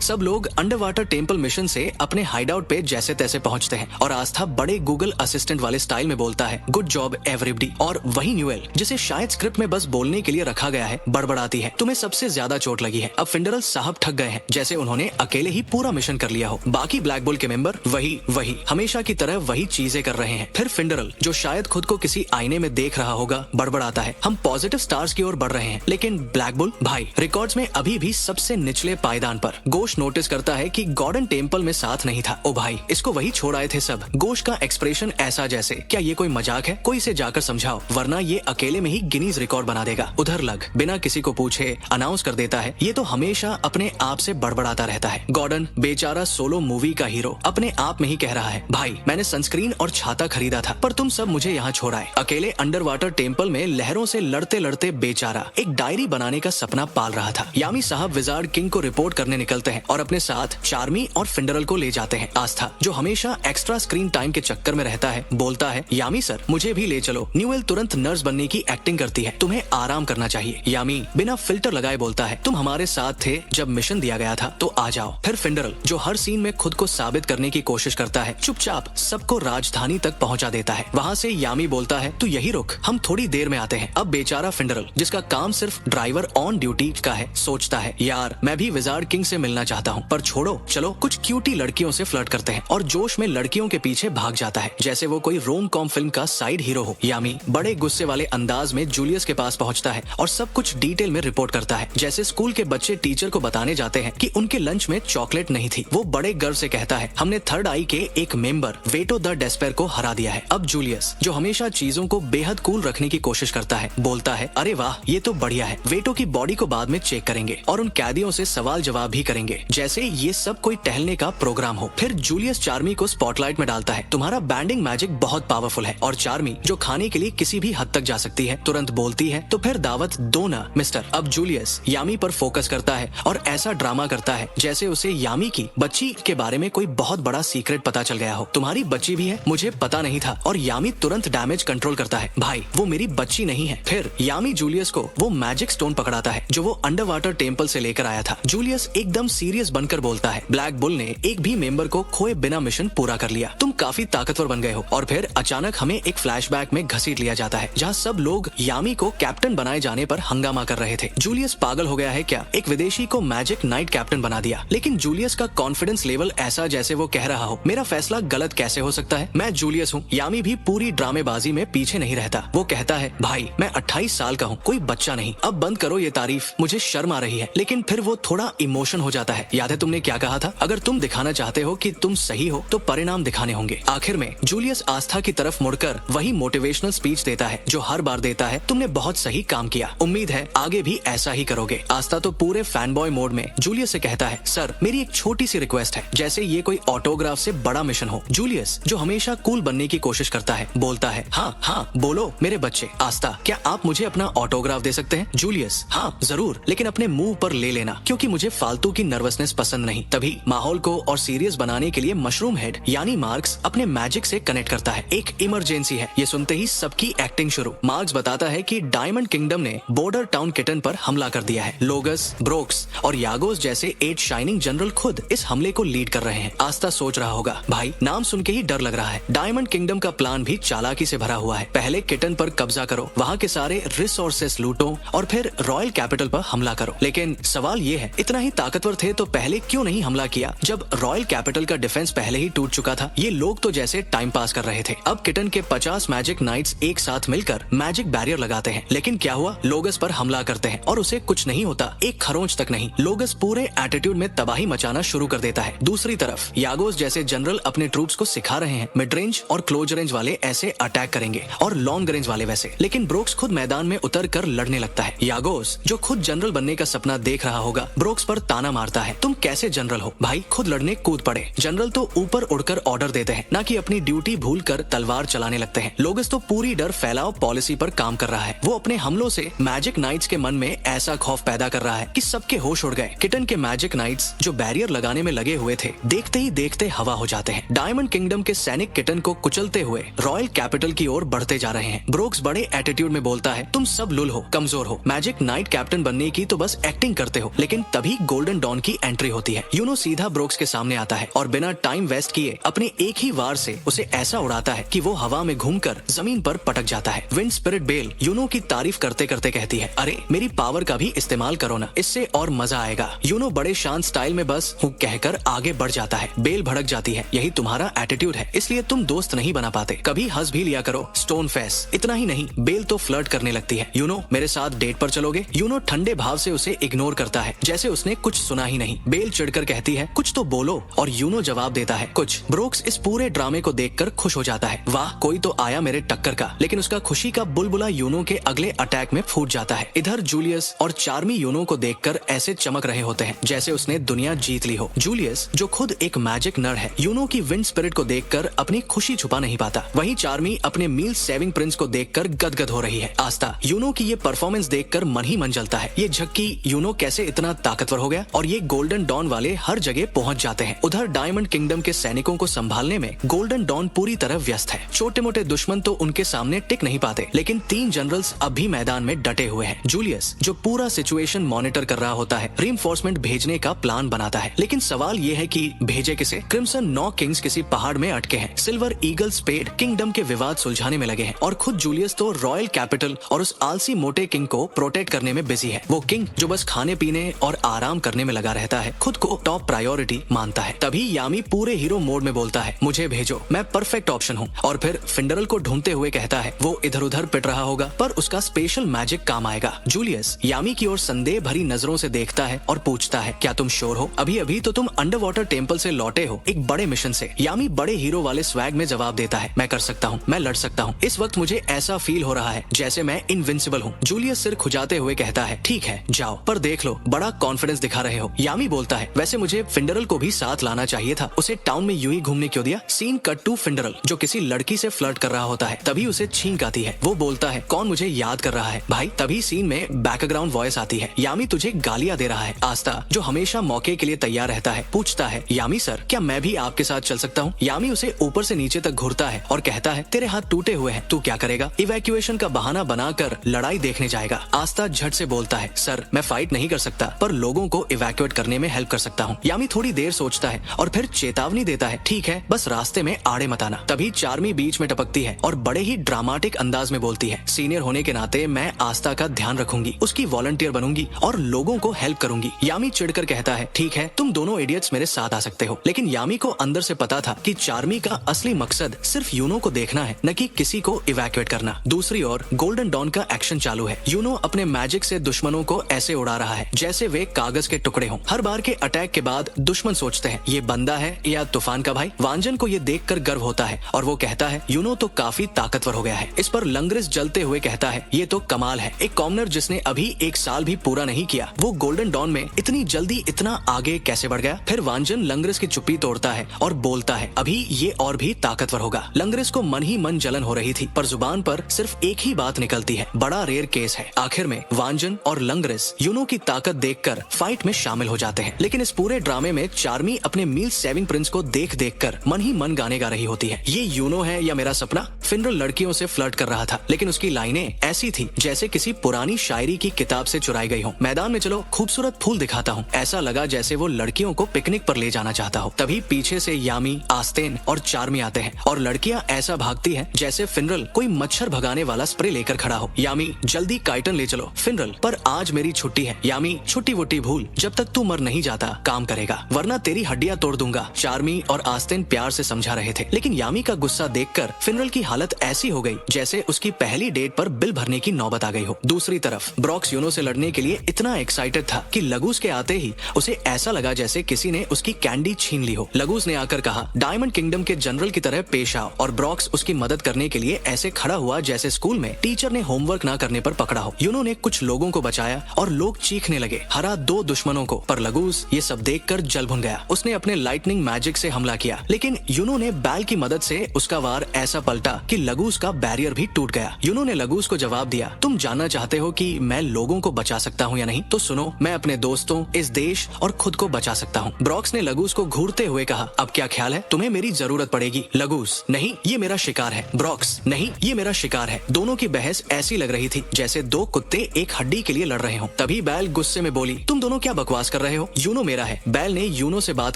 सब लोग under water temple mission से अपने हाइडआउट पे जैसे तैसे पहुंचते हैं और आस्था बड़े गूगल असिस्टेंट वाले स्टाइल में बोलता है, गुड जॉब एवरीबॉडी। और वही न्यूएल, जिसे शायद स्क्रिप्ट में बस बोलने के लिए रखा गया है, बड़बड़ाती है, तुम्हें सबसे ज्यादा चोट लगी है। अब फिंडरल साहब ठग गए हैं, जैसे उन्होंने अकेले ही पूरा मिशन कर लिया हो। बाकी ब्लैक बुल के मेंबर वही हमेशा की तरह वही चीजें कर रहे हैं। फिर फिंडरल, जो शायद खुद को किसी आईने में देख रहा होगा, बड़बड़ाता है, हम पॉजिटिव स्टार्स की ओर बढ़ रहे हैं। लेकिन ब्लैक बुल भाई रिकॉर्ड्स में अभी भी सबसे निचले पायदान पर। गोश नोटिस करता है कि गॉर्डन टेम्पल में साथ नहीं था। ओ भाई, इसको वही छोड़ आए थे सब। गोश का एक्सप्रेशन ऐसा जैसे क्या ये कोई मजाक है, कोई इसे जाकर समझाओ, वरना ये अकेले में ही गिनीज रिकॉर्ड बना देगा। उधर लग बिना किसी को पूछे अनाउंस कर देता है, ये तो हमेशा अपने आप से बड़बड़ाता रहता है। गॉर्डन बेचारा सोलो मूवी का हीरो अपने आप में ही कह रहा है, भाई मैंने सनस्क्रीन और छाता खरीदा था, पर तुम सब मुझे यहाँ छोड़ाए। अकेले अंडर वाटर टेम्पल में लहरों से लड़ते लड़ते बेचारा एक डायरी बनाने का सपना पाल रहा था। यामी साहब विजार्ड किंग को रिपोर्ट करने निकलते हैं और अपने साथ चार्मी और फिंडरल को ले जाते हैं। आस्था, जो हमेशा एक्स्ट्रा स्क्रीन टाइम के चक्कर में रहता है, बोलता है, यामी सर मुझे भी ले चलो। न्यूएल तुरंत नर्स बनने की एक्टिंग करती है, तुम्हें आराम करना चाहिए। यामी बिना फिल्टर लगाए बोलता है, तुम हमारे साथ थे जब मिशन दिया गया था, तो आ जाओ। फिर फिंडरल, जो हर सीन में खुद को साबित करने की कोशिश करता है, चुपचाप सबको राजधानी तक पहुंचा देता है। वहाँ से यामी बोलता है, तू यही रुक, हम थोड़ी देर में आते हैं। अब बेचारा फिंडरल, जिसका काम सिर्फ ड्राइवर ऑन ड्यूटी का है, सोचता है, यार मैं भी विजार्ड किंग से मिलना चाहता हूँ, पर छोड़ो, चलो कुछ क्यूटी लड़कियों से फ्लर्ट करते हैं। और जोश में लड़कियों के पीछे भाग जाता है, जैसे वो कोई रोम कॉम फिल्म का साइड हीरो हो। यामी बड़े गुस्से वाले अंदाज में जूलियस के पास पहुंचता है और सब कुछ डिटेल में रिपोर्ट करता है, जैसे स्कूल के बच्चे टीचर को बताने जाते हैं कि उनके लंच में चॉकलेट नहीं थी। वो बड़े गर्व से कहता है, हमने थर्ड आई के एक मेंबर वेटो द डेस्पेयर को हरा दिया है। अब जूलियस, जो हमेशा चीजों को बेहद कूल रखने की कोशिश करता है, बोलता है, अरे वाह ये तो बढ़िया है, वेटो की बॉडी को बाद में चेक करेंगे और उन कैदियों से सवाल जवाब भी करेंगे, जैसे ये सब कोई टहलने का प्रोग्राम हो। फिर जूलियस चार्मी को स्पॉटलाइट में डालता है, तुम्हारा बैंडिंग मैजिक बहुत पावरफुल है। और चार्मी, जो खाने के लिए किसी भी हद तक जा सकती है, तुरंत बोलती है, तो फिर दावत दो ना मिस्टर। अब जूलियस यामी पर फोकस करता है और ऐसा ड्रामा करता है जैसे उसे यामी की बच्ची के बारे में कोई बहुत बड़ा सीक्रेट पता चल गया हो। तुम्हारी बच्ची भी है, मुझे पता नहीं था। और यामी तुरंत डैमेज कंट्रोल करता है, भाई वो मेरी बच्ची नहीं है। फिर यामी जूलियस को वो मैजिक स्टोन पकड़ाता है जो वो अंडर वाटर टेम्पल से लेकर आया था। जूलियस एकदम सीरियस बनकर बोलता है, ब्लैक बुल ने एक भी मेंबर को खोए बिना मिशन पूरा कर लिया, तुम काफी ताकतवर बन गए हो। और फिर अचानक हमें एक फ्लैशबैक में घसीट लिया जाता है, जहाँ सब लोग यामी को कैप्टन बनाए जाने पर हंगामा कर रहे थे। जूलियस पागल हो गया है क्या, एक विदेशी को मैजिक नाइट कैप्टन बना दिया। लेकिन जूलियस का कॉन्फिडेंस लेवल ऐसा जैसे वो कह रहा हो, मेरा फैसला गलत कैसे हो सकता है, मैं जूलियस हूँ। यामी भी पूरी ड्रामेबाजी में पीछे नहीं रहता, वो कहता है, भाई मैं 28 साल का हूँ, कोई बच्चा नहीं, अब बंद करो ये तारीफ, मुझे शर्म आ रही है। लेकिन फिर वो थोड़ा इमोशन हो जाता है, याद है तुमने क्या कहा था, अगर तुम दिखाना चाहते हो कि तुम सही हो तो परिणाम दिखाने होंगे। आखिर में जूलियस आस्था की तरफ मुड़कर वही मोटिवेशनल स्पीच देता है जो हर बार देता है, तुमने बहुत सही काम किया, उम्मीद है आगे भी ऐसा ही करोगे। आस्था तो पूरे फैन बॉय मोड में जूलियस से कहता है, सर मेरी एक छोटी सी रिक्वेस्ट है, जैसे ये कोई ऑटोग्राफ से बड़ा मिशन हो। जूलियस, जो हमेशा कूल बनने की कोशिश करता है, बोलता है, हाँ हाँ बोलो मेरे बच्चे। आस्था, क्या आप मुझे अपना ऑटोग्राफ दे सकते हैं? जूलियस, हाँ जरूर, लेकिन अपने मुंह पर ले लेना, क्योंकि मुझे फालतू की नर्वसनेस पसंद नहीं। तभी माहौल को और सीरियस बनाने के लिए मशरूम हेड यानी मार्क्स अपने मैजिक से कनेक्ट करता है, एक इमरजेंसी है। ये सुनते ही सबकी एक्टिंग शुरू। मार्क्स बताता है कि डायमंड किंगडम ने बॉर्डर टाउन किटन पर हमला कर दिया है। लोगस, ब्रोक्स और यागोस जैसे 8 शाइनिंग जनरल खुद इस हमले को लीड कर रहे हैं। आस्था सोच रहा होगा, भाई नाम सुन के ही डर लग रहा है। डायमंड किंगडम का प्लान भी चालाकी से भरा हुआ है, पहले किटन पर कब्जा करो, वहाँ के सारे रिसोर्सेस लूटो और फिर रॉयल कैपिटल पर हमला करो। लेकिन सवाल ये है, इतना ही ताकतवर थे तो पहले क्यों नहीं हमला किया, जब रॉयल कैपिटल का डिफेंस पहले ही टूट चुका था। ये लोग तो जैसे टाइम पास कर रहे थे। अब किटन के 50 मैजिक नाइट्स एक साथ मिलकर मैजिक बैरियर लगाते हैं, लेकिन क्या हुआ, लोगस पर हमला करते हैं और उसे कुछ नहीं होता, एक खरोंच तक नहीं। लोगस पूरे एटीट्यूड में तबाही मचाना शुरू कर देता है। दूसरी तरफ यागोस जैसे जनरल अपने ट्रूप्स को सिखा रहे हैं, मिड रेंज और क्लोज रेंज वाले ऐसे अटैक करेंगे और लॉन्ग रेंज वाले वैसे। लेकिन ब्रोक्स खुद मैदान में उतर कर लड़ने लगता है। यागोस, जो खुद जनरल बनने का सपना देख रहा होगा, ब्रोक्स पर ताना मारता है, तुम कैसे जनरल हो भाई, खुद लड़ने कूद पड़े। जनरल तो ऊपर उड़कर ऑर्डर देते हैं, ना कि अपनी ड्यूटी भूलकर तलवार चलाने लगते हैं। लोगस तो पूरी डर फैलाओ पॉलिसी पर काम कर रहा है। वो अपने हमलों से मैजिक नाइट्स के मन में ऐसा खौफ पैदा कर रहा है कि सबके होश उड़ गए। किटन के मैजिक नाइट्स जो बैरियर लगाने में लगे हुए थे, देखते ही देखते हवा हो जाते हैं। डायमंड किंगडम के सैनिक किटन को कुचलते हुए रॉयल कैपिटल की ओर बढ़ते जा रहे हैं। ब्रोक्स बड़े एटीट्यूड में बोलता है, तुम सब लुल हो, कमजोर हो, मैजिक नाइट कैप्टन बनने की तो बस एक्टिंग करते हो। लेकिन तभी गोल्डन डॉन की की एंट्री होती है। यूनो सीधा ब्रोक्स के सामने आता है और बिना टाइम वेस्ट किए अपने एक ही वार से उसे ऐसा उड़ाता है कि वो हवा में घूमकर जमीन पर पटक जाता है। विंड स्पिरिट बेल यूनो की तारीफ करते करते कहती है, अरे मेरी पावर का भी इस्तेमाल करो ना, इससे और मजा आएगा। यूनो बड़े शांत स्टाइल में बस हूँ कहकर आगे बढ़ जाता है। बेल भड़क जाती है, यही तुम्हारा एटीट्यूड है, इसलिए तुम दोस्त नहीं बना पाते, कभी हंस भी लिया करो, स्टोन फेस। इतना ही नहीं, बेल तो फ्लर्ट करने लगती है, यूनो मेरे साथ डेट पर चलोगे? यूनो ठंडे भाव से उसे इग्नोर करता है जैसे उसने कुछ सुना ही नहीं। बेल चिढ़कर कहती है, कुछ तो बोलो, और यूनो जवाब देता है, कुछ। ब्रोक्स इस पूरे ड्रामे को देखकर खुश हो जाता है, वाह कोई तो आया मेरे टक्कर का। लेकिन उसका खुशी का बुलबुला यूनो के अगले अटैक में फूट जाता है। इधर जूलियस और चार्मी यूनो को देखकर ऐसे चमक रहे होते हैं जैसे उसने दुनिया जीत ली हो। जूलियस जो खुद एक मैजिक नर्ड है, यूनो की विंड स्पिरिट को देखकर अपनी खुशी छुपा नहीं पाता। वहीं चार्मी अपने मील सेविंग प्रिंस को देखकर गदगद हो रही है। आस्था यूनो की ये परफॉर्मेंस देखकर मन ही मन जलता है। ये झक्की यूनो कैसे इतना ताकतवर हो गया, और ये गोल्डन डॉन वाले हर जगह पहुंच जाते हैं। उधर डायमंड किंगडम के सैनिकों को संभालने में गोल्डन डॉन पूरी तरह व्यस्त है। छोटे मोटे दुश्मन तो उनके सामने टिक नहीं पाते, लेकिन 3 जनरल्स अब भी मैदान में डटे हुए हैं। जूलियस जो पूरा सिचुएशन मॉनिटर कर रहा होता है, रीइंफोर्समेंट भेजने का प्लान बनाता है। लेकिन सवाल ये है कि भेजे किसे? क्रिम्सन 9 किंग्स किसी पहाड़ में अटके हैं। सिल्वर ईगल स्पेड किंगडम के विवाद सुलझाने में लगे हैं, और खुद जूलियस तो रॉयल कैपिटल और उस आलसी मोटे किंग को प्रोटेक्ट करने में बिजी है। वो किंग जो बस खाने पीने और आराम करने में लगा रहता है, खुद को टॉप प्रायोरिटी मानता है। तभी यामी पूरे हीरो मोड में बोलता है, मुझे भेजो, मैं परफेक्ट ऑप्शन हूँ। और फिर फिंडरल को ढूंढते हुए कहता है, वो इधर उधर पिट रहा होगा पर उसका स्पेशल मैजिक काम आएगा। जूलियस यामी की ओर संदेह भरी नजरों से देखता है और पूछता है, क्या तुम श्योर हो? अभी अभी तो तुम अंडर वाटर टेम्पल से लौटे हो, एक बड़े मिशन से। यामी बड़े हीरो वाले स्वैग में जवाब देता है, मैं कर सकता हूँ, मैं लड़ सकता हूँ। इस वक्त मुझे ऐसा फील हो रहा है जैसे मैं इनविंसिबल हूँ। जूलियस सिर खुजाते हुए कहता है, ठीक है जाओ, पर देख लो बड़ा कॉन्फिडेंस दिखा रहे हो। यामी बोलता है, वैसे मुझे फिंडरल को भी साथ लाना चाहिए था, उसे टाउन में यूं ही घूमने क्यों दिया? सीन कट टू फिंडरल जो किसी लड़की से फ्लर्ट कर रहा होता है, तभी उसे छींक आती है। वो बोलता है, कौन मुझे याद कर रहा है भाई? तभी सीन में बैकग्राउंड वॉइस आती है, यामी तुझे गालियां दे रहा है। आस्था जो हमेशा मौके के लिए तैयार रहता है पूछता है, यामी सर क्या मैं भी आपके साथ चल सकता हूँ? यामी उसे ऊपर से नीचे तक घूरता है और कहता है, तेरे हाथ टूटे हुए हैं, तू क्या करेगा? इवैक्यूएशन का बहाना बनाकर लड़ाई देखने जाएगा। आस्था झट से बोलता है, सर मैं फाइट नहीं कर सकता, पर लोगों को इवैक्यूएट करने में हेल्प कर सकता हूँ। यामी थोड़ी देर सोचता है और फिर चेतावनी देता है, ठीक है बस रास्ते में आड़े मत आना। तभी चार्मी बीच में टपकती है और बड़े ही ड्रामेटिक अंदाज में बोलती है, सीनियर होने के नाते मैं आस्था का ध्यान रखूंगी, उसकी वॉलंटियर बनूंगी और लोगों को हेल्प करूंगी। यामी चिढ़कर कहता है, ठीक है तुम दोनों इडियट्स मेरे साथ आ सकते हो। लेकिन यामी को अंदर से पता था कि चार्मी का असली मकसद सिर्फ यूनो को देखना है, न कि किसी को इवैक्यूएट करना। दूसरी ओर गोल्डन डॉन का एक्शन चालू है। यूनो अपने मैजिक से दुश्मनों को ऐसे उड़ा रहा है जैसे वे कागज के टुकड़े हों। हर बार के अटैक के बाद दुश्मन सोचते हैं, ये बंदा है या तूफान का भाई। वांजन को ये देखकर गर्व होता है और वो कहता है, यूनो तो काफी ताकतवर हो गया है। इस पर लंग्रिस जलते हुए कहता है, ये तो कमाल है, एक कॉमनर जिसने अभी 1 साल भी पूरा नहीं किया, वो गोल्डन डॉन में इतनी जल्दी इतना आगे कैसे बढ़ गया? फिर वांजन लंग्रिस की चुप्पी तोड़ता है और बोलता है, अभी ये और भी ताकतवर होगा। लंग्रिस को मन ही मन जलन हो रही थी, पर जुबान पर सिर्फ एक ही बात निकलती है, बड़ा रेयर केस है। आखिर में वांजन और लंग्रिस यूनो की ताकत देखकर फाइट में शामिल हो जाते हैं। लेकिन इस पूरे ड्रामे में चार्मी अपने मील सेविंग प्रिंस को देख देख कर मन ही मन गाने गा रही होती है, ये यूनो है या मेरा सपना? फिंडरल लड़कियों से फ्लर्ट कर रहा था, लेकिन उसकी लाइनें ऐसी थी जैसे किसी पुरानी शायरी की किताब से चुराई गई हो। मैदान में चलो खूबसूरत फूल दिखाता हूँ, ऐसा लगा जैसे वो लड़कियों को पिकनिक पर ले जाना चाहता हो। तभी पीछे से यामी, आस्तेन और चार्मी आते हैं और लड़कियां ऐसा भागती हैं जैसे फिनरल कोई मच्छर भगाने वाला स्प्रे लेकर खड़ा हो। यामी, जल्दी काइटन ले चलो। फिनरल, पर आज मेरी छुट्टी है। यामी, छुट्टी वुट्टी भूल, जब तक तू मर नहीं जाता काम करेगा, वरना तेरी हड्डियां तोड़ दूंगा। चार्मी और आस्तेन प्यार से समझा रहे थे, लेकिन यामी का गुस्सा देखकर फिनरल की हालत ऐसी हो गई जैसे उसकी पहली डेट पर बिल भरने की नौबत आ गई हो। दूसरी तरफ ब्रॉक्स यूनो से लड़ने के लिए इतना एक्साइटेड था कि लगूस के आते ही उसे ऐसा लगा जैसे किसी ने उसकी कैंडी छीन ली हो। लगूस ने आकर कहा, डायमंड किंगडम के जनरल की तरह पेश आओ, और ब्रॉक्स उसकी मदद करने के लिए ऐसे खड़ा हुआ जैसे स्कूल में टीचर ने होमवर्क ना करने पर पकड़ा हो। यूनो ने कुछ लोगों को बचाया और लोग चीखने लगे, हरा 2 दुश्मनों को। पर लगूस ये सब देखकर जल भुन गया। उसने अपने लाइटनिंग मैजिक से हमला किया, लेकिन यूनो ने बैल की मदद से उसका वार ऐसा पलटा कि कि लगूस का बैरियर भी टूट गया। यूनो ने लगूस को जवाब दिया, तुम जानना चाहते हो कि मैं लोगों को बचा सकता हूँ या नहीं? तो सुनो, मैं अपने दोस्तों, इस देश और खुद को बचा सकता हूँ। ब्रॉक्स ने लगूस को घूरते हुए कहा, अब क्या ख्याल है? तुम्हें मेरी जरूरत पड़ेगी। लगूस, नहीं, ये मेरा शिकार है। ब्रॉक्स, नहीं, ये मेरा शिकार है। दोनों की बहस ऐसी लग रही थी जैसे दो कुत्ते एक हड्डी के लिए लड़ रहे हो। तभी बैल गुस्से में बोली, तुम दोनों क्या बकवास कर रहे हो? यूनो मेरा है। बैल ने यूनो से बात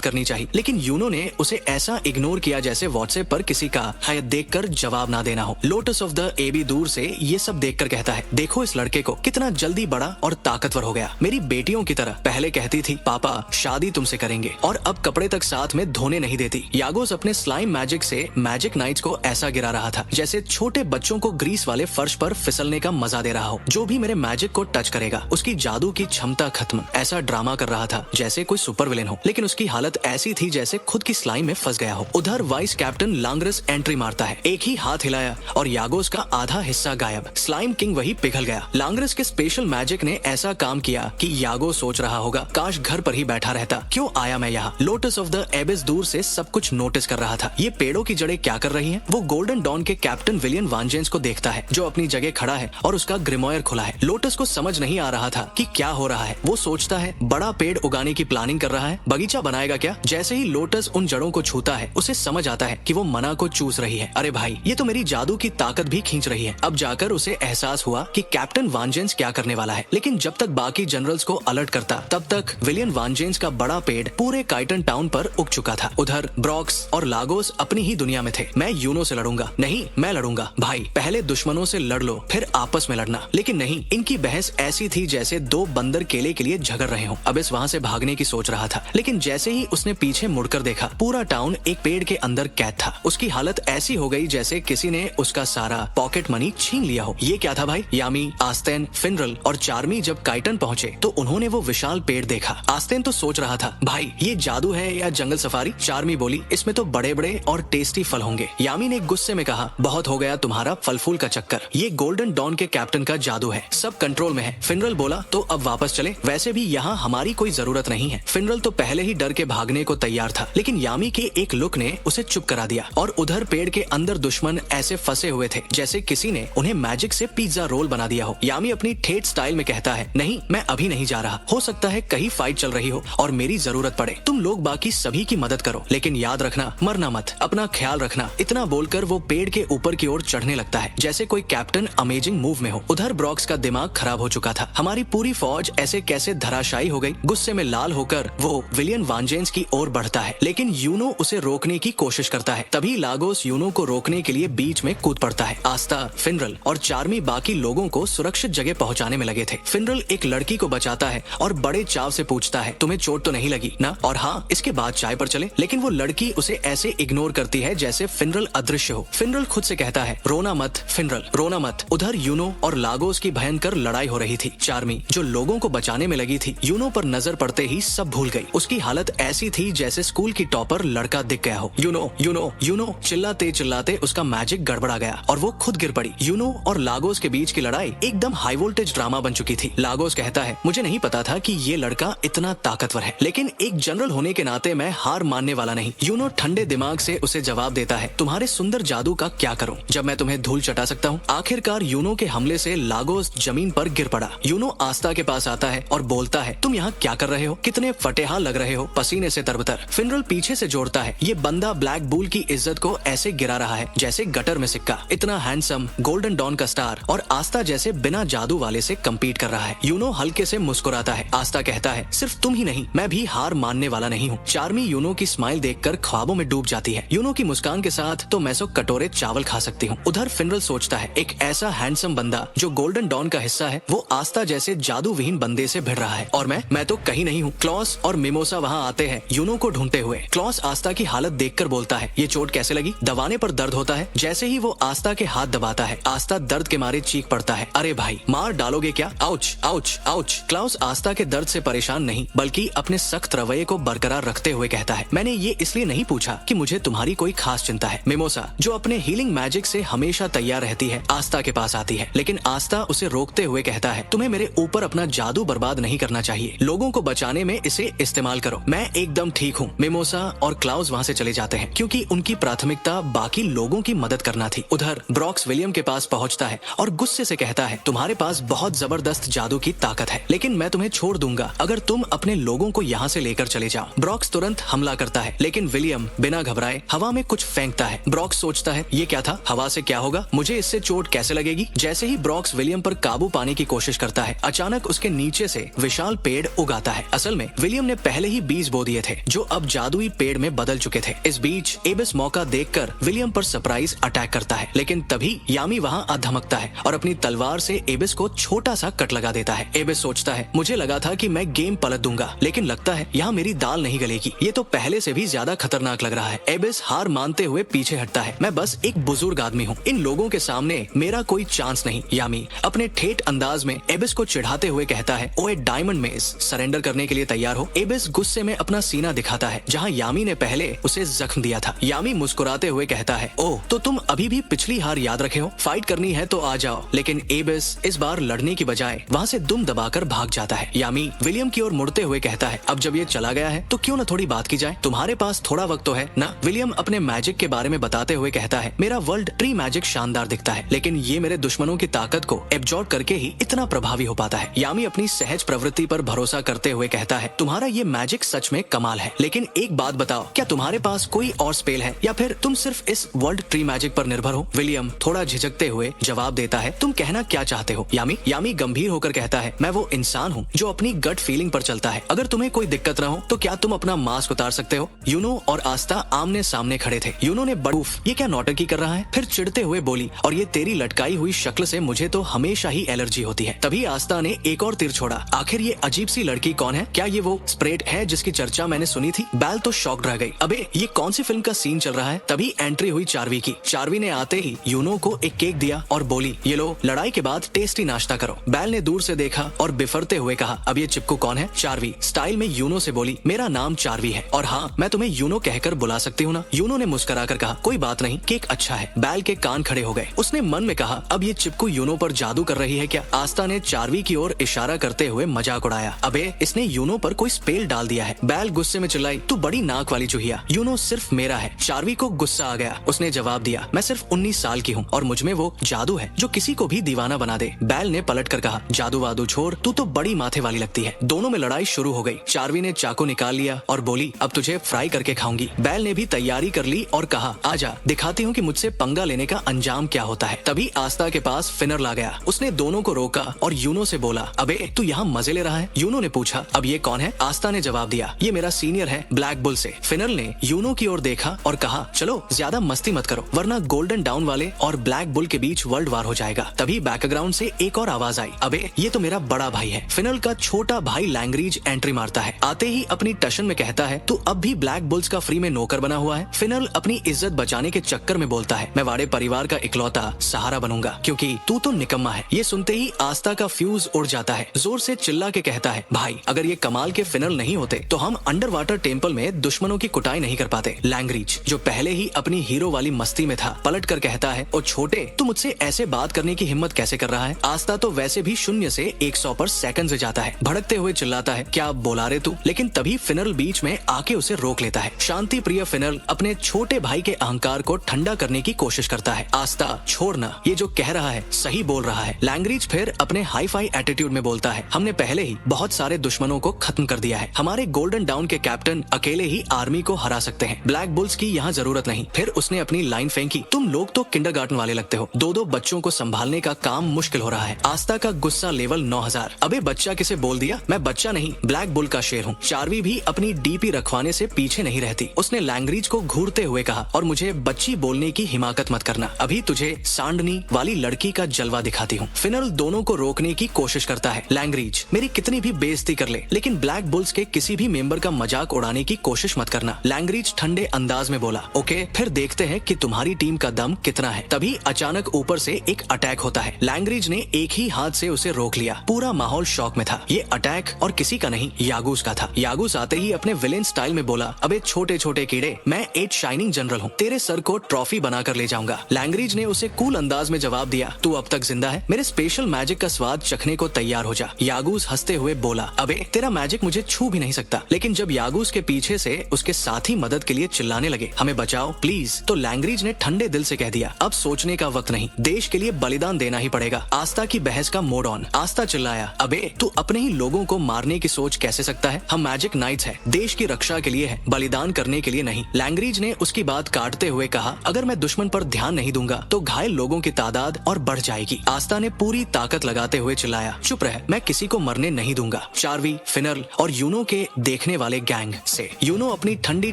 करनी चाहिए, लेकिन यूनो ने उसे ऐसा इग्नोर किया जैसे व्हाट्सएप पर किसी का शायद देखकर जवाब ना देना हो। लोटस ऑफ द एबी दूर से ये सब देखकर कहता है, देखो इस लड़के को, कितना जल्दी बड़ा और ताकतवर हो गया, मेरी बेटियों की तरह। पहले कहती थी पापा शादी तुमसे करेंगे, और अब कपड़े तक साथ में धोने नहीं देती। यागोस अपने स्लाइम मैजिक से मैजिक नाइट्स को ऐसा गिरा रहा था जैसे छोटे बच्चों को ग्रीस वाले फर्श पर फिसलने का मजा दे रहा हो। जो भी मेरे मैजिक को टच करेगा उसकी जादू की क्षमता खत्म। ऐसा ड्रामा कर रहा था जैसे कोई सुपर विलेन हो, लेकिन उसकी हालत ऐसी थी जैसे खुद की स्लाइम में फंस गया हो। उधर वाइस कैप्टन लांग्रस एंट्री मारता है, एक ही हाथ हिलाया और यागोस का आधा हिस्सा गायब। स्लाइम किंग वही पिघल गया। लांग्रस के स्पेशल मैजिक ने ऐसा काम किया कि यागो सोच रहा होगा, काश घर पर ही बैठा रहता, क्यों आया मैं यहाँ? लोटस ऑफ द एबिस दूर से सब कुछ नोटिस कर रहा था। ये पेड़ों की जड़ें क्या कर रही हैं? वो गोल्डन डॉन के कैप्टन विलियन वांजेंस को देखता है जो अपनी जगह खड़ा है और उसका ग्रिमोयर खुला है। लोटस को समझ नहीं आ रहा था कि क्या हो रहा है। वो सोचता है बड़ा पेड़ उगाने की प्लानिंग कर रहा है, बगीचा बनाएगा क्या? जैसे ही लोटस उन जड़ों को छूता है उसे समझ आता है कि वो मना को चूस रही है। अरे भाई, ये तो मेरी जादू की ताकत भी खींच रही है। अब जाकर उसे एहसास हुआ कि कैप्टन वांजेंस क्या करने वाला है। लेकिन जब तक बाकी जनरल्स को अलर्ट करता, तब तक विलियन वांजेंस का बड़ा पेड़ पूरे काइटन टाउन पर उग चुका था। उधर ब्रॉक्स और लागोस अपनी ही दुनिया में थे। मैं यूनो से लड़ूंगा, नहीं मैं लड़ूंगा। भाई, पहले दुश्मनों से लड़ लो, फिर आपस में लड़ना। लेकिन नहीं, इनकी बहस ऐसी थी जैसे दो बंदर केले के लिए झगड़ रहे हो। अब इस वहाँ से भागने की सोच रहा था, लेकिन जैसे ही उसने पीछे मुड़कर देखा, पूरा टाउन एक पेड़ के अंदर कैद था। उसकी हालत ऐसी हो गई जैसे किसी ने उसका सारा पॉकेट मनी छीन लिया हो। ये क्या था भाई? यामी, आस्तेन, फिनरल और चार्मी जब काइटन पहुंचे तो उन्होंने वो विशाल पेड़ देखा। आस्तेन तो सोच रहा था, भाई ये जादू है या जंगल सफारी? चार्मी बोली, इसमें तो बड़े बड़े और टेस्टी फल होंगे। यामी ने गुस्से में कहा, बहुत हो गया तुम्हारा फल फूल का चक्कर, ये गोल्डन डॉन के कैप्टन का जादू है, सब कंट्रोल में है। फिनरल बोला, तो अब वापस चले, वैसे भी यहाँ हमारी कोई जरूरत नहीं है। फिनरल तो पहले ही डर के भागने को तैयार था, लेकिन यामी के एक लुक ने उसे चुप करा दिया। और उधर पेड़ के अंदर दुश्मन ऐसे फंसे हुए थे जैसे किसी ने उन्हें मैजिक से पिज्जा रोल बना दिया हो। यामी अपनी ठेठ स्टाइल में कहता है, नहीं मैं अभी नहीं जा रहा, हो सकता है कहीं फाइट चल रही हो और मेरी जरूरत पड़े, तुम लोग बाकी सभी की मदद करो, लेकिन याद रखना मरना मत, अपना ख्याल रखना। इतना बोलकर वो पेड़ के ऊपर की ओर चढ़ने लगता है जैसे कोई कैप्टन अमेजिंग मूव में हो। उधर ब्रॉक्स का दिमाग खराब हो चुका था, हमारी पूरी फौज ऐसे कैसे धराशायी हो गई? गुस्से में लाल होकर वो विलियन वांजेंस की ओर बढ़ता है, लेकिन यूनो उसे रोकने की कोशिश करता है। तभी लागोस यूनो को रोकने के लिए बीच में कूद पड़ता है। आस्था, फिनरल और चार्मी बाकी लोगों को सुरक्षित जगह पहुंचाने में लगे थे। फिनरल एक लड़की को बचाता है और बड़े चाव से पूछता है, तुम्हें चोट तो नहीं लगी ना? और हाँ, इसके बाद चाय पर चले। लेकिन वो लड़की उसे ऐसे इग्नोर करती है जैसे फिनरल अदृश्य हो। फिनरल खुद से कहता है, रोना मत फिनरल, रोना मत। उधर यूनो और लागोस की भयंकर लड़ाई हो रही थी। चार्मी जो लोगों को बचाने में लगी थी, यूनो पर नजर पड़ते ही सब भूल गई। उसकी हालत ऐसी थी जैसे स्कूल की टॉपर लड़का दिख गया हो। यूनो यूनो यूनो चिल्लाते चिल्लाते उसका मैजिक गड़बड़ा गया और वो खुद गिर पड़ी। यूनो और लागोस के बीच की लड़ाई एकदम हाई वोल्टेज ड्रामा बन चुकी थी। लागोस कहता है, मुझे नहीं पता था कि ये लड़का इतना ताकतवर है, लेकिन एक जनरल होने के नाते मैं हार मानने वाला नहीं। यूनो ठंडे दिमाग से उसे जवाब देता है, तुम्हारे सुंदर जादू का क्या करूं जब मैं तुम्हें धूल चटा सकता हूं? आखिरकार यूनो के हमले से लागोस जमीन पर गिर पड़ा। यूनो आस्था के पास आता है और बोलता है, तुम यहाँ क्या कर रहे हो? कितने फटेहा लग रहे हो, पसीने से तरबतर। फिनरल पीछे से जोड़ता है, ये बंदा ब्लैक बुल की इज्जत को ऐसे गिरा रहा है जैसे गटर में सिक्का। इतना हैंडसम, गोल्डन डॉन का स्टार और आस्था जैसे बिना जादू वाले से कम्पीट कर रहा है। यूनो हल्के से मुस्कुराता है। आस्था कहता है, सिर्फ तुम ही नहीं, मैं भी हार मानने वाला नहीं हूँ। चार्मी यूनो की स्माइल देखकर ख्वाबों में डूब जाती है। यूनो की मुस्कान के साथ तो मैं 100 कटोरे चावल खा सकती हूँ। उधर फिनरल सोचता है, एक ऐसा हैंडसम बंदा जो गोल्डन डॉन का हिस्सा है, वो आस्था जैसे जादू विहीन बंदे से भिड़ रहा है और मैं तो कहीं नहीं हूँ। क्लॉस और मिमोसा वहाँ आते हैं यूनो को ढूंढते हुए। क्लॉस आस्था की हालत देखकर बोलता है, ये चोट कैसे लगी? दबाने पर दर्द होता है। जैसे ही वो आस्था के हाथ दबाता है, आस्था दर्द के मारे चीख पड़ता है, अरे भाई मार डालोगे क्या? Ouch ouch ouch. क्लॉस आस्था के दर्द से परेशान नहीं बल्कि अपने सख्त रवैये को बरकरार रखते हुए कहता है, मैंने ये इसलिए नहीं पूछा कि मुझे तुम्हारी कोई खास चिंता है। मिमोसा जो अपने हीलिंग मैजिक से हमेशा तैयार रहती है, आस्था के पास आती है, लेकिन आस्था उसे रोकते हुए कहता है, तुम्हें मेरे ऊपर अपना जादू बर्बाद नहीं करना चाहिए, लोगों को बचाने में इसे इस्तेमाल करो, मैं एकदम ठीक हूँ। मिमोसा और क्लाउस वहाँ से चले जाते हैं क्योंकि उनकी प्राथमिकता बाकी लोगों की मदद करना थी। उधर ब्रॉक्स विलियम के पास पहुंचता है और गुस्से से कहता है, तुम्हारे पास बहुत जबरदस्त जादू की ताकत है, लेकिन मैं तुम्हें छोड़ दूंगा अगर तुम अपने लोगों को यहाँ से लेकर चले जाओ। ब्रॉक्स तुरंत हमला करता है, लेकिन विलियम बिना घबराए हवा में कुछ फेंकता है। ब्रॉक्स सोचता है ये क्या था, हवा से क्या होगा, मुझे इससे चोट कैसे लगेगी। जैसे ही ब्रॉक्स विलियम पर काबू पाने की कोशिश करता है, अचानक उसके नीचे से विशाल पेड़ उगाता है। असल में विलियम ने पहले ही बीज बो दिए थे जो अब जादुई पेड़ में बदल चुके थे। इस बीच एबिस मौका देखकर विलियम पर सरप्राइज अटैक करता है, लेकिन तभी यामी वहाँ आ धमकता है और अपनी तलवार से एबिस को छोटा सा कट लगा देता है। एबिस सोचता है, मुझे लगा था कि मैं गेम पलट दूंगा, लेकिन लगता है यहाँ मेरी दाल नहीं गलेगी। ये तो पहले से भी ज्यादा खतरनाक लग रहा है। एबिस हार मानते हुए पीछे हटता है। मैं बस एक बुजुर्ग आदमी हूँ, इन लोगों के सामने मेरा कोई चांस नहीं। यामी अपने ठेठ अंदाज में एबिस को चिढ़ाते हुए कहता है, ओए डायमंड मेज, सरेंडर करने के लिए तैयार हो। एबिस गुस्से में अपना सीना दिखाता है जहाँ यामी ने पहले उसे जख्म दिया था। यामी मुस्कुराते हुए कहता है, ओह तो तुम अभी भी पिछली हार याद रखे हो, फाइट करनी है तो आ जाओ। लेकिन एबिस इस बार लड़ने की बजाय वहाँ से दुम दबाकर भाग जाता है। यामी विलियम की ओर मुड़ते हुए कहता है, अब जब ये चला गया है तो क्यों न थोड़ी बात की जाए, तुम्हारे पास थोड़ा वक्त तो है ना। विलियम अपने मैजिक के बारे में बताते हुए कहता है, मेरा वर्ल्ड ट्री मैजिक शानदार दिखता है, लेकिन ये मेरे दुश्मनों की ताकत को एब्जॉर्ब करके ही इतना प्रभावी हो पाता है। यामी अपनी सहज प्रवृत्ति पर भरोसा करते हुए कहता है, तुम्हारा ये मैजिक सच में कमाल है, लेकिन एक बात बताओ, क्या तुम्हारे पास कोई और स्पेल है या फिर तुम सिर्फ इस वर्ल्ड ट्री मैजिक पर निर्भर हो। विलियम थोड़ा झिझकते हुए जवाब देता है, तुम कहना क्या चाहते हो यामी गंभीर होकर कहता है, मैं वो इंसान हूँ जो अपनी गट फीलिंग पर चलता है। अगर तुम्हें कोई दिक्कत न हो तो क्या तुम अपना मास्क उतार सकते हो। यूनो और आस्था आमने सामने खड़े थे। यूनो ने बड़ूफ, ये क्या नौटंकी कर रहा है, फिर चिढ़ते हुए बोली, और ये तेरी लटकाई हुई शक्ल से मुझे तो हमेशा ही एलर्जी होती है। तभी आस्था ने एक और तीर छोड़ा, आखिर ये अजीब सी लड़की कौन है, क्या ये वो स्प्रेड है जिसकी चर्चा मैंने सुनी थी। बैल तो शॉक्ड रह गई, अबे ये कौन सी फिल्म का सीन चल रहा है। तभी एंट्री हुई चार्वी की। चार्वी ने आते ही यूनो को एक केक दिया और बोली, ये लो, लड़ाई के बाद टेस्टी नाश्ता करो। बैल ने दूर से देखा और बिफरते हुए कहा, अब ये चिपकू कौन है। चार्वी स्टाइल में यूनो से बोली, मेरा नाम चार्वी है और हाँ, मैं तुम्हें यूनो कहकर बुला सकती हूँ ना। यूनो ने मुस्कुराकर कहा, कोई बात नहीं, केक अच्छा है। बैल के कान खड़े हो गए। उसने मन में कहा, अब ये चिपकू यूनो पर जादू कर रही है क्या। आस्था ने चार्वी की ओर इशारा करते हुए मजाक उड़ाया, अबे इसने यूनो पर कोई स्पेल डाल दिया है। बैल गुस्से में चिल्लाई, तू बड़ी नाक वाली चूहिया, यूनो सिर्फ मेरा है। चार्वी को गुस्सा आ गया। उसने जवाब दिया, मैं सिर्फ 19 साल की हूँ और मुझमें वो जादू है जो किसी को भी दीवाना बना दे। बैल ने पलट कर कहा, जादू वादू छोड़, तू तो बड़ी माथे वाली लगती है। दोनों में लड़ाई शुरू हो गई। चार्वी ने चाकू निकाल लिया और बोली, अब तुझे फ्राई करके खाऊंगी। बैल ने भी तैयारी कर ली और कहा, आजा, दिखाती हूँ कि मुझसे पंगा लेने का अंजाम क्या होता है। तभी आस्था के पास फिनर ला गया। उसने दोनों को रोका और यूनो से बोला, अबे तू यहाँ मजे ले रहा है। यूनो ने पूछा, अब ये कौन है। आस्था ने जवाब दिया, ये मेरा सीनियर है ब्लैक बुल से। फिनर ने यूनो की ओर देखा और कहा, चलो ज्यादा मस्ती मत करो, वरना गोल्डन डाउन वाले और ब्लैक बुल के बीच वर्ल्ड वार हो जाएगा। तभी बैकग्राउंड से एक और आवाज आई, अबे ये तो मेरा बड़ा भाई है। फिनल का छोटा भाई लैंग्रीज एंट्री मारता है। आते ही अपनी टशन में कहता है, तू अब भी ब्लैक बुल्स का फ्री में नौकर बना हुआ है। फिनल अपनी इज्जत बचाने के चक्कर में बोलता है, मैं वाड़े परिवार का इकलौता सहारा बनूंगा क्योंकि तू तो निकम्मा है। ये सुनते ही आस्था का फ्यूज उड़ जाता है। जोर से चिल्ला के कहता है, भाई अगर ये कमाल के फिनल नहीं होते तो हम अंडर वाटर टेम्पल में दुश्मनों की कुटाई नहीं कर पाते। लैंग्रीज जो पहले ही अपनी हीरो वाली मस्ती में था, पलट कर कहता है, ओ छोटे, तू मुझसे ऐसे बात करने की हिम्मत कैसे कर रहा है। आस्था तो वैसे भी 0 से 100 पर सेकंड से जाता है। भड़कते हुए चिल्लाता है, क्या बोला रे तू। लेकिन तभी फिनल बीच में आके उसे रोक लेता है। शांति प्रिय फिनल अपने छोटे भाई के अहंकार को ठंडा करने की कोशिश करता है। आस्था छोड़ना, ये जो कह रहा है सही बोल रहा है। लैंग्रीज फिर अपने हाई फाई एटीट्यूड में बोलता है, हमने पहले ही बहुत सारे दुश्मनों को खत्म कर दिया है। हमारे गोल्डन डाउन के कैप्टन अकेले ही आर्मी को हरा सकते हैं, ब्लैक बुल्स की यहाँ जरूरत नहीं। फिर उसने अपनी लाइन फेंकी, तुम लोग तो किंडरगार्टन वाले लगते हो, 2-2 बच्चों को संभालने का काम मुश्किल हो रहा है। आस्था का गुस्सा लेवल 9000। अबे बच्चा किसे बोल दिया, मैं बच्चा नहीं, ब्लैक बुल का शेर हूँ। चार्वी भी अपनी डीपी रखवाने से पीछे नहीं रहती। उसने लैंग्रीज को घूरते हुए कहा, और मुझे बच्ची बोलने की हिमाकत मत करना, अभी तुझे सांडनी वाली लड़की का जलवा दिखाती हूँ। फिनल दोनों को रोकने की कोशिश करता है। लैंग्रीज मेरी कितनी भी बेइज्जती कर ले, लेकिन ब्लैक बुल्स के किसी भी मेंबर का मजाक उड़ाने की कोशिश मत करना। लैंग्रीज ठंडे अंदाज में बोला, ओके, फिर देखते हैं कि तुम्हारी टीम का दम कितना है। तभी अचानक ऊपर से एक अटैक होता है। लैंग्रीज ने एक ही हाथ से उसे रोक लिया। पूरा माहौल शॉक में था। ये अटैक और किसी का नहीं, यागूस का था। यागूस आते ही अपने विलेन स्टाइल में बोला, अबे छोटे छोटे कीड़े, मैं 8 शाइनिंग जनरल हूँ, तेरे सर को ट्रॉफी बनाकर ले जाऊंगा। लैंग्रीज ने उसे कूल अंदाज में जवाब दिया, तू अब तक जिंदा है, मेरे स्पेशल मैजिक का स्वाद चखने को तैयार हो जा। यागूस हंसते हुए बोला, अबे तेरा मैजिक मुझे छू भी नहीं सकता। लेकिन जब यागूस के पीछे से उसके साथी मदद के लिए चिल्लाने लगे, हमें बचाओ प्लीज, तो लैंग्रीज ने ने ठंडे दिल से कह दिया, अब सोचने का वक्त नहीं, देश के लिए बलिदान देना ही पड़ेगा। आस्था की बहस का मोड ऑन। आस्था चिल्लाया, अबे तू अपने ही लोगों को मारने की सोच कैसे सकता है? हम मैजिक नाइट्स है, देश की रक्षा के लिए है, बलिदान करने के लिए नहीं। लैंग्रीज ने उसकी बात काटते हुए कहा, अगर मैं दुश्मन पर ध्यान नहीं दूंगा तो घायल लोगों की तादाद और बढ़ जाएगी। आस्था ने पूरी ताकत लगाते हुए चिल्लाया, चुप रह, मैं किसी को मरने नहीं दूंगा। चार्वी, फिनल और यूनो के देखने वाले गैंग से यूनो अपनी ठंडी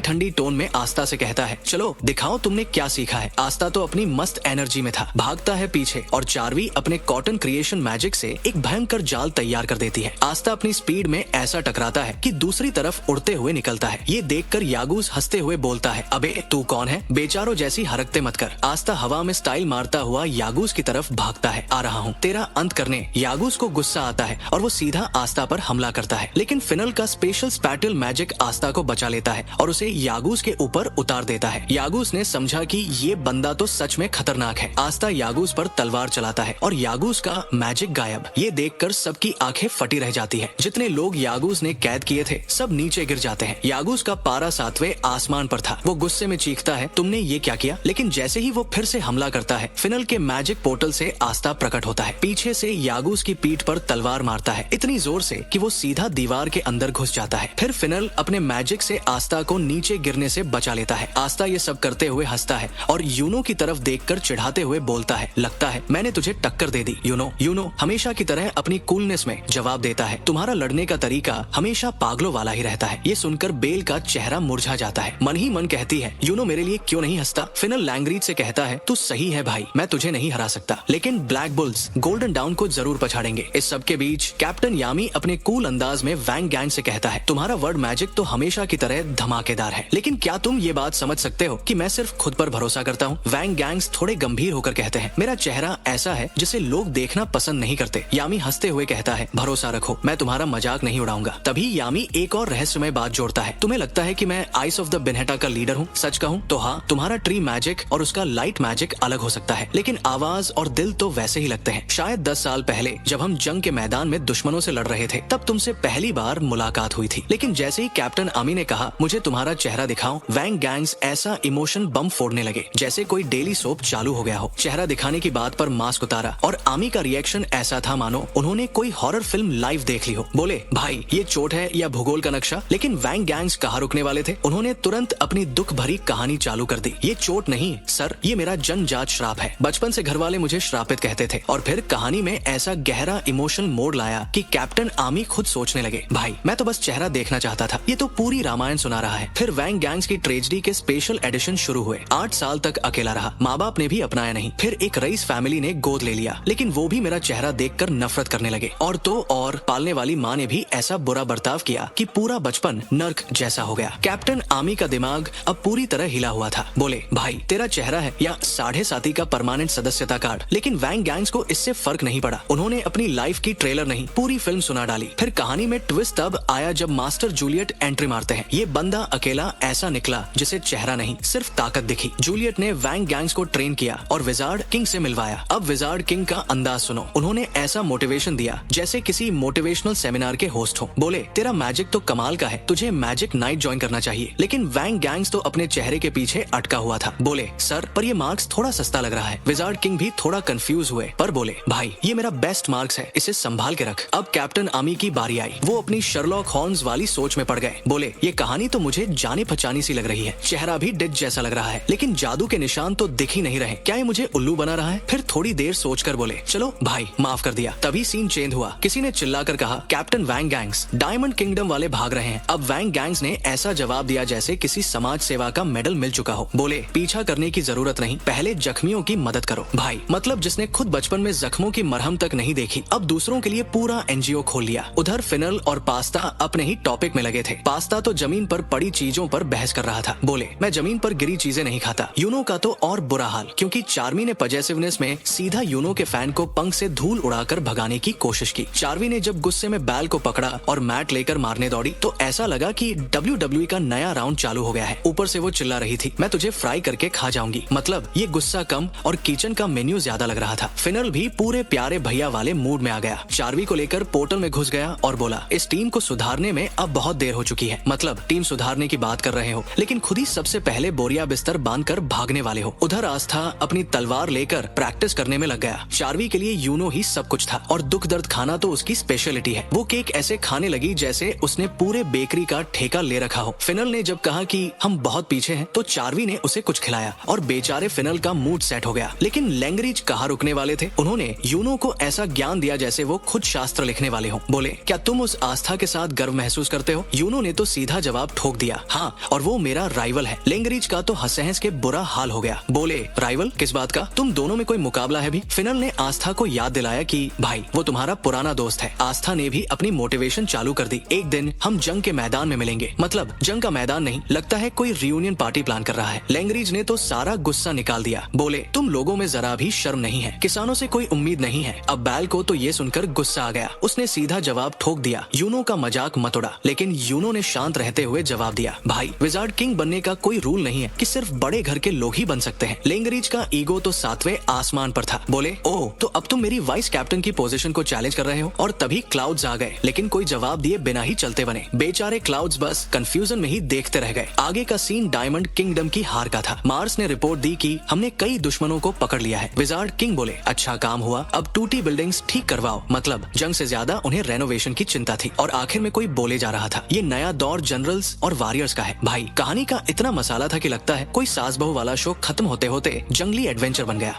ठंडी टोन में आस्था से कहता है, चलो दिखाओ तुमने क्या सीखा है। आस्था तो अपनी मस्त एनर्जी में था, भागता है पीछे और चार्वी अपने कॉटन क्रिएशन मैजिक से एक भयंकर जाल तैयार कर देती है। आस्था अपनी स्पीड में ऐसा टकराता है कि दूसरी तरफ उड़ते हुए निकलता है। ये देखकर यागूस हंसते हुए बोलता है, अबे तू कौन है? बेचारों जैसी हरकतें मत कर। आस्था हवा में स्टाइल मारता हुआ यागूस की तरफ भागता है, आ रहा हूँ तेरा अंत करने। यागूस को गुस्सा आता है और वो सीधा आस्था पर हमला करता है, लेकिन फिनल का स्पेशल स्पैटल मैजिक आस्था को बचा लेता है और उसे यागूस के ऊपर उतार देता है। यागूस ने समझा कि ये बंदा तो सच में खतरनाक है। आस्था यागूस पर तलवार चलाता है और यागूस का मैजिक गायब। ये देखकर सबकी आंखें फटी रह जाती है। जितने लोग यागूस ने कैद किए थे सब नीचे गिर जाते हैं। यागूस का पारा 7वें आसमान पर था। वो गुस्से में चीखता है, तुमने ये क्या किया? लेकिन जैसे ही वो फिर से हमला करता है, फिनल के मैजिक पोर्टल से आस्था प्रकट होता है। पीछे से यागूस की पीठ पर तलवार मारता है, इतनी जोर से कि वो सीधा दीवार के अंदर घुस जाता है। फिर फिनल अपने मैजिक से आस्था को नीचे गिरने से बचा लेता है। आस्था ये सब करते हुए हंसता है और यूनो की तरफ देखकर चिढ़ाते हुए बोलता है, लगता है मैंने तुझे टक्कर दे दी। यूनो हमेशा की तरह अपनी कूलनेस में जवाब देता है, तुम्हारा लड़ने का तरीका हमेशा पागलों वाला ही रहता है। ये सुनकर बेल का चेहरा मुरझा जाता है। मन ही मन कहती है, यूनो मेरे लिए क्यों नहीं हंसता? फिनल लैंग्रीज से कहता है, तू सही है भाई, मैं तुझे नहीं हरा सकता, लेकिन ब्लैक बुल्स गोल्डन डाउन को जरूर पछाड़ेंगे। इस सब के बीच कैप्टन यामी अपने कूल अंदाज में वैंग गैंग से कहता है, तुम्हारा वर्ड मैजिक तो हमेशा की तरह धमाकेदार है, लेकिन क्या तुम ये बात समझ सकते हो कि मैं सिर्फ खुद पर भरोसा करता हूँ? वैंग गैंग्स थोड़े गंभीर होकर कहते हैं, मेरा चेहरा ऐसा है जिसे लोग देखना पसंद नहीं करते। यामी हंसते हुए कहता है, भरोसा रखो, मैं तुम्हारा मजाक नहीं उड़ाऊंगा। तभी यामी एक और रहस्यमय बात जोड़ता है, तुम्हें लगता है कि मैं आइस ऑफ द बिनहेटा का लीडर हूँ? सच कहूँ तो हाँ, तुम्हारा ट्री मैजिक और उसका लाइट मैजिक अलग हो सकता है, लेकिन आवाज और दिल तो वैसे ही लगते हैं। शायद 10 साल पहले जब हम जंग के मैदान में दुश्मनों से लड़ रहे थे, तब तुमसे पहली बार मुलाकात हुई थी, लेकिन जैसे ही कैप्टन आमी ने कहा मुझे तुम्हारा चेहरा दिखाओ, वैंग गैंग्स ऐसा इमोशन बम फोड़ने लगे जैसे कोई डेली सोप चालू हो गया हो। चेहरा दिखाने की बात पर मास्क उतारा और आमी का रिएक्शन ऐसा था मानो उन्होंने कोई हॉरर फिल्म लाइव देख ली हो। बोले, भाई ये चोट है या भूगोल का नक्शा? लेकिन वैंग गैंग्स कहाँ रुकने वाले थे? उन्होंने तुरंत अपनी दुख भरी कहानी चालू कर दी। ये चोट नहीं सर, ये मेरा जन्मजात श्राप है। बचपन से घर वाले मुझे श्रापित कहते थे। और फिर कहानी में ऐसा गहरा इमोशन मोड़ लाया कि कैप्टन आमी खुद सोचने लगे, भाई मैं तो बस चेहरा देखना चाहता था, ये तो पूरी रामायण सुना रहा है। फिर वैंग गैंग्स की ट्रेजेडी के स्पेशल एडिशन शुरू हुए। 8 साल तक अकेला रहा, माँ बाप ने भी अपनाया नहीं। फिर एक रईस फैमिली ने गोद ले लिया, लेकिन वो भी मेरा चेहरा देखकर नफरत करने लगे। और तो और पालने वाली माँ ने भी ऐसा बुरा बर्ताव किया कि पूरा बचपन नर्क जैसा हो गया। कैप्टन आमी का दिमाग अब पूरी तरह हिला हुआ था। बोले, भाई तेरा चेहरा है या 7.5 का परमानेंट सदस्यता कार्ड? लेकिन वैंग गैंग्स को इससे फर्क नहीं पड़ा। उन्होंने अपनी लाइफ की ट्रेलर नहीं, पूरी फिल्म सुना डाली। फिर कहानी में ट्विस्ट तब आया जब मास्टर जूलियट एंट्री मारते हैं। ये बंदा अकेला ऐसा निकला जिसे चेहरा नहीं, सिर्फ ताकत दिखी। जूलियट ने वैंग गैंग्स को ट्रेन किया और विजार्ड किंग से मिलवाया। अब विजार्ड किंग का अंदाज सुनो, उन्होंने ऐसा मोटिवेशन दिया जैसे किसी मोटिवेशनल सेमिनार के होस्ट हो। बोले, तेरा मैजिक तो कमाल का है, तुझे मैजिक नाइट ज्वाइन करना चाहिए। लेकिन वैंग गैंग्स तो अपने चेहरे के पीछे अटका हुआ था। बोले, सर पर ये मार्क्स थोड़ा सस्ता लग रहा है। विजार्ड किंग भी थोड़ा कंफ्यूज हुए पर बोले, भाई ये मेरा बेस्ट मार्क्स है, इसे संभाल के रख। अब कैप्टन आमी की बारी आई। वो अपनी शर्लॉक होम्स वाली सोच में पड़ गए। बोले, ये कहानी तो मुझे जाने पहचानी सी लग रही है, चेहरा भी डिच जैसा लग रहा है, लेकिन जादू के निशान तो दिख ही नहीं रहे। क्या ये मुझे उल्लू बना रहा है? फिर थोड़ी देर सोचकर बोले, चलो भाई माफ कर दिया। तभी सीन चेंज हुआ। किसी ने चिल्लाकर कहा, कैप्टन वैंग गैंग्स, डायमंड किंगडम वाले भाग रहे हैं। अब वैंग गैंग्स ने ऐसा जवाब दिया जैसे किसी समाज सेवा का मेडल मिल चुका हो। बोले, पीछा करने की जरूरत नहीं, पहले जख्मियों की मदद करो। भाई मतलब जिसने खुद बचपन में जख्मों की मरहम तक नहीं देखी, अब दूसरों के लिए पूरा एनजीओ खोल लिया। उधर फिनल और पास्ता अपने ही टॉपिक में लगे थे। पास्ता तो जमीन पर पड़ी चीजों पर बहस कर रहा था। बोले, मैं जमीन पर गिरी चीजें नहीं खाता। यूनो का तो और बुरा हाल, क्योंकि चार्मी ने पजेसिवनेस में सीधा यूनो के फैन को पंख से धूल उड़ाकर भगाने की कोशिश की। चार्मी ने जब गुस्से में बैल को पकड़ा और मैट लेकर मारने दौड़ी तो ऐसा लगा कि WWE का नया राउंड चालू हो गया है। ऊपर से वो चिल्ला रही थी, मैं तुझे फ्राई करके खा जाऊंगी। मतलब ये गुस्सा कम और किचन का मेन्यू ज्यादा लग रहा था। फिनल भी पूरे प्यारे भैया वाले मूड में आ गया। चार्वी को लेकर पोर्टल में घुस गया और बोला, इस टीम को सुधारने में अब बहुत देर हो चुकी है। मतलब टीम सुधारने की बात कर रहे हो, लेकिन खुद ही सबसे पहले बोरिया बिस्तर बांधकर भागने वाले हो। उधर आस्था अपनी तलवार लेकर प्रैक्टिस करने में लग गया। चार्वी के लिए यूनो ही सब कुछ था और दुख दर्द खाना तो उसकी स्पेशलिटी है। वो केक ऐसे खाने लगी जैसे उसने पूरे बेकरी का ठेका ले रखा हो। फिनल ने जब कहा कि हम बहुत पीछे हैं तो चार्वी ने उसे कुछ खिलाया और बेचारे फिनल का मूड सेट हो गया। लेकिन लैंगरिज कहाँ रुकने वाले थे। उन्होंने यूनो को ऐसा ज्ञान दिया जैसे वो खुद शास्त्र लिखने वाले हो। बोले, क्या तुम उस आस्था के साथ गर्व महसूस करते हो? यूनो ने तो सीधा जवाब ठोक दिया, हाँ, और वो मेरा राइवल है। लैंगरिज का तो हंस-हंस के बुरा हाल हो गया। बोले, राइवल किस बात का? तुम दोनों में कोई मुकाबला है भी? फिनल ने आस्था को याद दिलाया कि भाई वो तुम्हारा पुराना दोस्त है। आस्था ने भी अपनी मोटिवेशन चालू कर दी। एक दिन हम जंग के मैदान में मिलेंगे। मतलब जंग का मैदान नहीं, लगता है कोई रियूनियन पार्टी प्लान कर रहा है। लैंगरिज ने तो सारा गुस्सा निकाल दिया। बोले, तुम लोगों में जरा भी शर्म नहीं है, किसानों से कोई उम्मीद नहीं है। अब बैल को तो ये सुनकर गुस्सा आ गया। उसने सीधा जवाब ठोक दिया, यूनो का मजाक मत उड़ा। लेकिन यूनो ने शांत रहते हुए जवाब दिया, भाई विजार्ड किंग बनने का कोई रूल नहीं है कि सिर्फ बड़े घर के लोग ही बन सकते हैं। लैंगरिज का ईगो तो 7वें आसमान पर था। बोले, ओह, तो अब तुम मेरी वाइस कैप्टन की पोजीशन को चैलेंज कर रहे हो? और तभी क्लाउड्स आ गए, लेकिन कोई जवाब दिए बिना ही चलते बने। बेचारे क्लाउड्स बस कंफ्यूजन में ही देखते रह गए। आगे का सीन डायमंड किंगडम की हार का था। मार्स ने रिपोर्ट दी कि हमने कई दुश्मनों को पकड़ लिया है। विजार्ड किंग बोले, अच्छा काम हुआ, अब टूटी बिल्डिंग्स ठीक करवाओ। मतलब जंग से ज्यादा उन्हें रेनोवेशन की चिंता थी। और आखिर में कोई बोले जा रहा था, ये नया दौर जनरल्स और वॉरियर्स का है। भाई कहानी का इतना मसाला था कि लगता है कोई सास बहू वाला शो खत्म होते होते जंगली एडवेंचर बन गया।